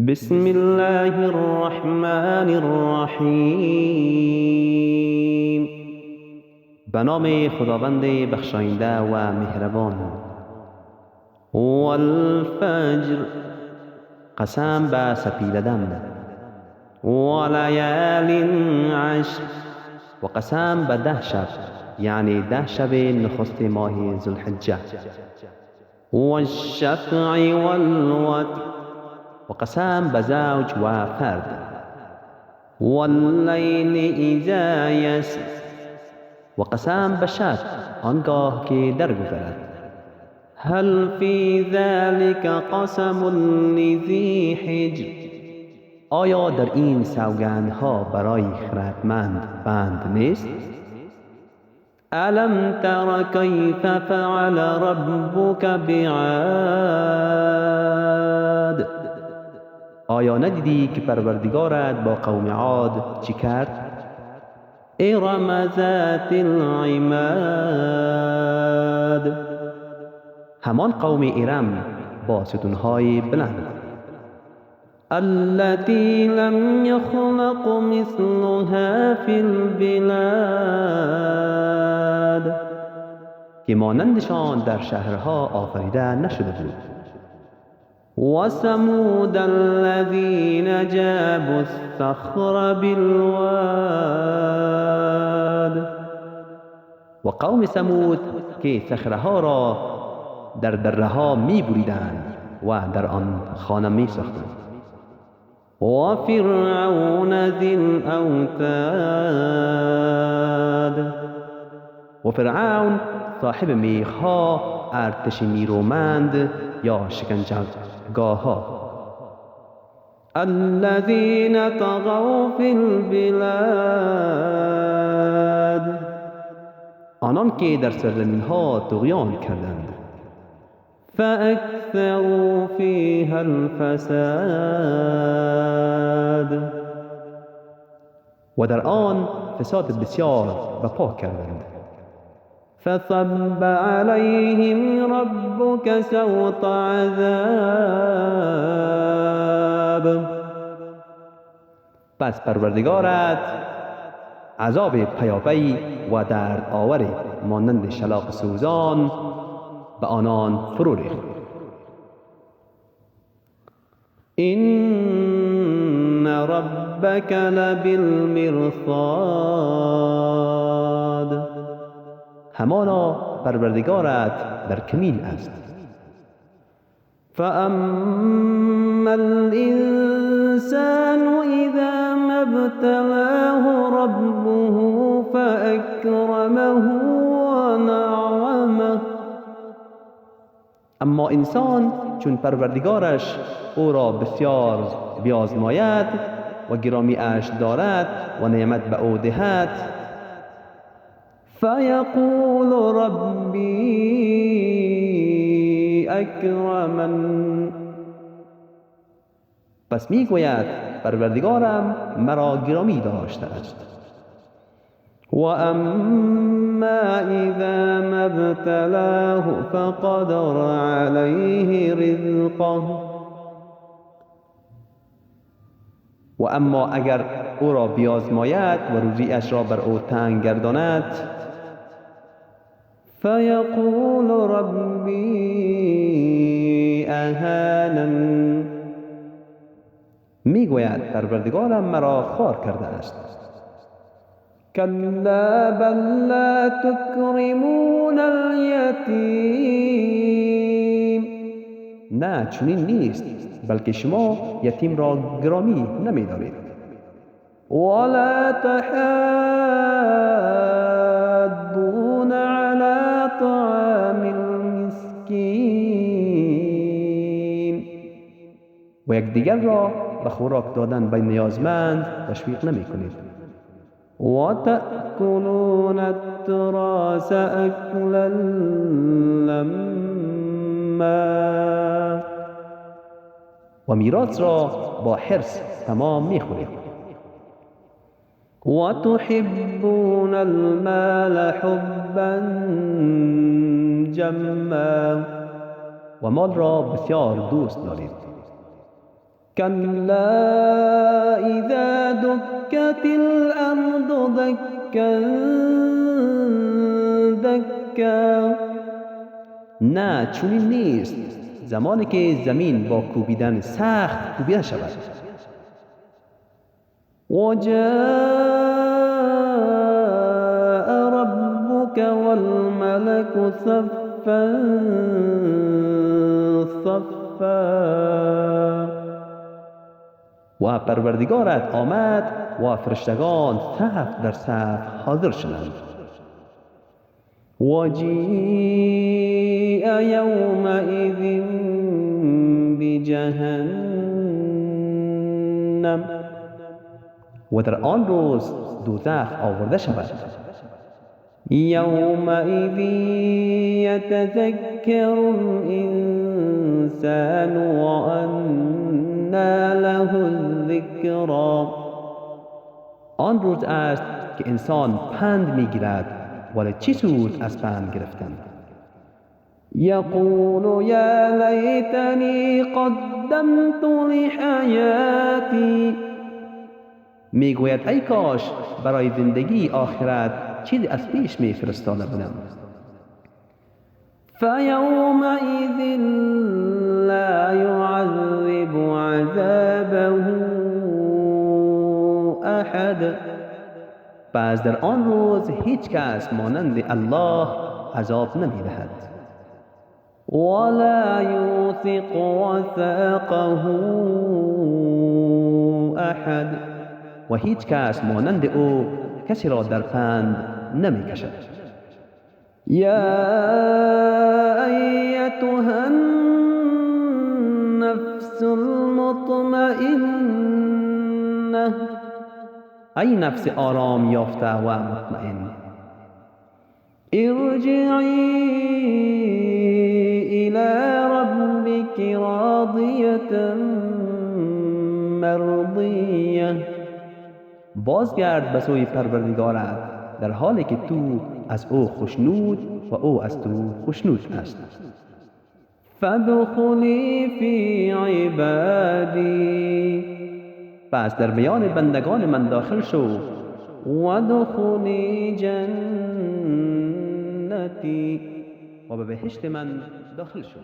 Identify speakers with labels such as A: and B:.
A: بسم الله الرحمن الرحیم. به نام خداوند بخشاینده و مهربان. والفجر، قسم به سپیددم. ولیال عشر، و قسم به 10 شب، یعنی 10 شب نخست ماه ذوالحجه. والشفع والوتر، و قسم به زوج و فرد. واللیل اذا یسر، و قسم به شب آنگاه که درگذرد. هل فی ذلک قسم لذی حجر، آیا در این سوگندها برای خردمند بند نیست؟ الم تر کیف فعل ربک بعاد، آیا ندیدی که پروردگارت با قوم عاد چی کرد؟ ارم ذات العماد، همان قوم ارم با ستونهای بلند. التي لم يخلق مثلها في البلاد، که مانندشان در شهرها آفریده نشده بود. و ثمود الذین جابوا الصخر بالواد، و قوم ثمود که صخره‌ها را در دره‌ها می بریدند و در آن خانه می ساختند. و فرعون ذی الاوتاد، و فرعون صاحب میخها، ارتش نیرومند یا شکنجهگاه ها. الذین طغوا فی البلاد، آنان که در سرزمین ها طغیان کردند. فاکثروا فیها الفساد، و در آن فساد بسیار بپا کردند. فصب علیهم ربک سوط عذاب، پس پروردگارت عذاب پیاپی و درد آور مانند شلاق سوزان به آنان فرو ریخت. این ربک لبالمرصاد، همانا پروردگارت در کمین است. فاما الانسان اذا ما ابتلاه ربه فاکرمه ونعمه، اما انسان چون پروردگارش او را بسیار بیازماید و گرامی اش دارد و نعمت به او دهد، فیقول ربی اکرمن، پس میگوید پروردگارم مرا گرامی داشته است. و اما اذا ما ابتلاه فقدر علیه رزقه، و اما اگر او را بیازماید و روزیش را بر او تنگ گرداند، فیقول ربی اهانن، میگوید پروردگارم مرا خوار کرده است. کلا بل لا تکرمون الیتیم، نه چنین نیست، بلکه شما یتیم را گرامی نمی‌دارید. ولا تحاضون علی طعام المسکین، و یکدیگر را به خوراک دادن به نیازمند تشویق نمی‌کنید. و تأکلون التراث اکلا لما، و میراث را با حرص تمام میخورید. و تحبون المال حبا جما، و مال را بسیار دوست دارید. كلا اذا دكت الارض دكا دکا. نه چنین نیست زمانی که زمین با کوبیدن سخت کوبیده شود. و جاء ربک والملك صفا صفا. و پروردگارت آمد و فرشتگان صف در صف حاضر شدند. و جیء یومئذ بجهنم. و در آن روز دوزخ آورده شود. یومئذ یتذکر الانسان و انی له الذکری. آن روز است که انسان پند میگیرد، ولی چی سود از پند گرفتن؟ یقول یا لیتنی قدمت لحیاتی. میگوید ای کاش برای زندگی آخرت چیزی از پیش میفرستاده بودم. فیومئذ لا یعذب عذابه احد. پس در آن روز هیچ کس مانند الله عذاب نمیدهد. ولا یوثق وثاقه احد. و هیچ کس مانند او کسی را در پند نمی کشد. یا ایتها النفس المطمئنه. ای نفس آرام یافته و مطمئن، ارجعی الى ربک راضیة مرضیه. بازگرد به سوی پروردگارت در حالی که تو از او خوشنود و او از تو خوشنود است. فادخلی فی عبادی. پس در میان بندگان من داخل شو. وادخلی جنتی. و به بهشت من داخل شو.